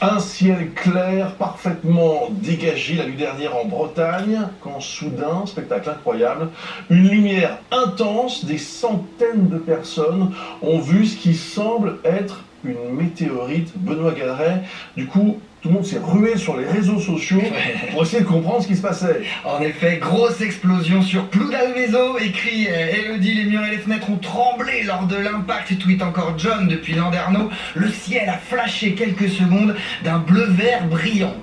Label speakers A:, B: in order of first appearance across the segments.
A: Un ciel clair, parfaitement dégagé la nuit dernière en Bretagne, quand soudain, spectacle incroyable, une lumière intense, des centaines de personnes ont vu ce qui semble être une météorite. Benoît Galeret, du coup, tout le monde s'est rué sur les réseaux sociaux pour essayer de comprendre ce qui se passait.
B: En effet, grosse explosion sur Ploudalmézo, écrit Elodie, les murs et les fenêtres ont tremblé lors de l'impact, tweet encore John depuis Landerneau. Le ciel a flashé quelques secondes d'un bleu-vert brillant.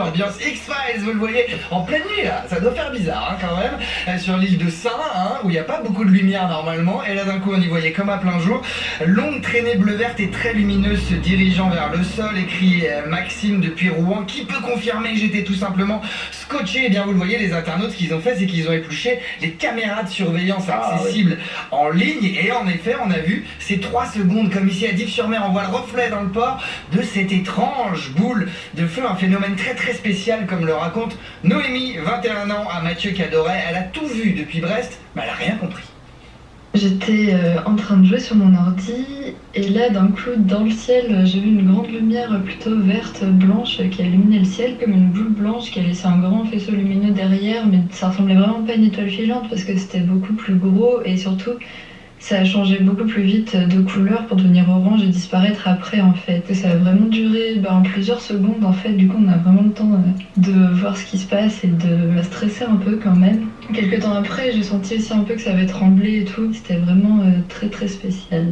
B: Ambiance X-Files, vous le voyez, en pleine nuit là, ça doit faire bizarre quand même, sur l'île de Saint, où il n'y a pas beaucoup de lumière normalement, et là d'un coup on y voyait comme à plein jour. Longue traînée bleu-verte et très lumineuse se dirigeant vers le sol, écrit Maxime depuis Rouen, qui peut confirmer que j'étais tout simplement scotché. Et bien vous le voyez, les internautes, ce qu'ils ont fait, c'est qu'ils ont épluché les caméras de surveillance accessibles en ligne, et en effet on a vu ces 3 secondes, comme ici à Dives-sur-Mer, on voit le reflet dans le port de cette étrange boule de feu, un phénomène très très spécial comme le raconte Noémie, 21 ans, à Mathieu Cadoret. Elle a tout vu depuis Brest, mais elle a rien compris.
C: J'étais en train de jouer sur mon ordi et là d'un coup dans le ciel j'ai vu une grande lumière plutôt verte blanche qui a illuminé le ciel comme une boule blanche qui a laissé un grand faisceau lumineux derrière, mais ça ressemblait vraiment pas à une étoile filante parce que c'était beaucoup plus gros et surtout ça a changé beaucoup plus vite de couleur pour devenir orange et disparaître après en fait. Ça a vraiment duré plusieurs secondes en fait, du coup on a vraiment le temps de voir ce qui se passe et de me stresser un peu quand même. Quelques temps après j'ai senti aussi un peu que ça avait tremblé et tout, c'était vraiment très très spécial.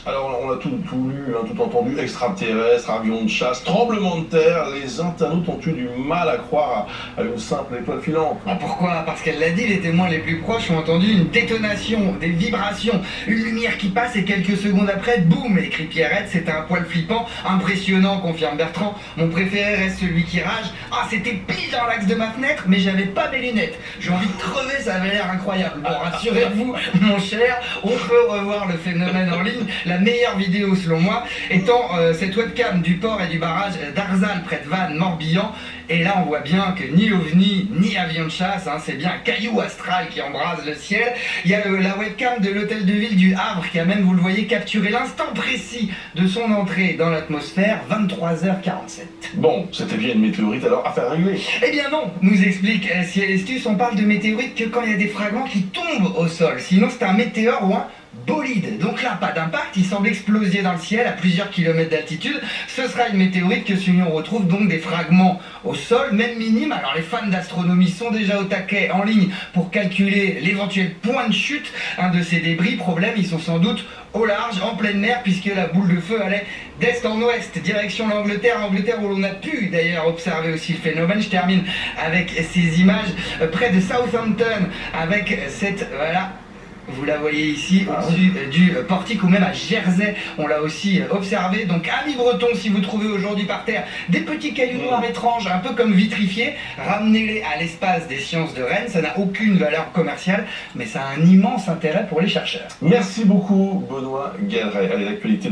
A: Alors on a tout lu, tout entendu, extraterrestres, avions de chasse, tremblement de terre, les internautes ont eu du mal à croire à une simple étoile filante.
B: Ah, pourquoi? Parce qu'elle l'a dit, les témoins les plus proches ont entendu une détonation, des vibrations, une lumière qui passe et quelques secondes après, boum, écrit Pierrette, c'était un poil flippant, impressionnant, confirme Bertrand. Mon préféré reste celui qui rage. Ah, c'était pile dans l'axe de ma fenêtre, mais j'avais pas mes lunettes. J'ai envie de crever, ça avait l'air incroyable. Bon, rassurez-vous, mon cher, on peut revoir le phénomène en ligne. La meilleure vidéo selon moi étant cette webcam du port et du barrage d'Arzal près de Vannes, Morbihan. Et là on voit bien que ni ovni ni avion de chasse, c'est bien un caillou astral qui embrase le ciel. Il y a la webcam de l'hôtel de ville du Havre qui a même, vous le voyez, capturé l'instant précis de son entrée dans l'atmosphère, 23h47.
A: Bon, c'était bien une météorite, alors affaire réglée.
B: Eh bien non, nous explique Ciel-Estus, on parle de météorite que quand il y a des fragments qui tombent au sol. Sinon c'est un météore ou un bolide. Donc là, pas d'impact, il semble exploser dans le ciel à plusieurs kilomètres d'altitude. Ce sera une météorite que si on retrouve donc des fragments au sol, même minimes. Alors les fans d'astronomie sont déjà au taquet en ligne pour calculer l'éventuel point de chute de ces débris. Problème, ils sont sans doute au large, en pleine mer, puisque la boule de feu allait d'est en ouest, direction l'Angleterre, Angleterre où l'on a pu d'ailleurs observer aussi le phénomène. Je termine avec ces images près de Southampton, avec cette, voilà, vous la voyez ici, au-dessus du portique, ou même à Jersey, on l'a aussi observé. Donc, amis bretons, si vous trouvez aujourd'hui par terre des petits cailloux noirs étranges, un peu comme vitrifiés, ramenez-les à l'espace des sciences de Rennes. Ça n'a aucune valeur commerciale, mais ça a un immense intérêt pour les chercheurs.
A: Merci beaucoup, Benoît Galeret. Allez, l'actualité de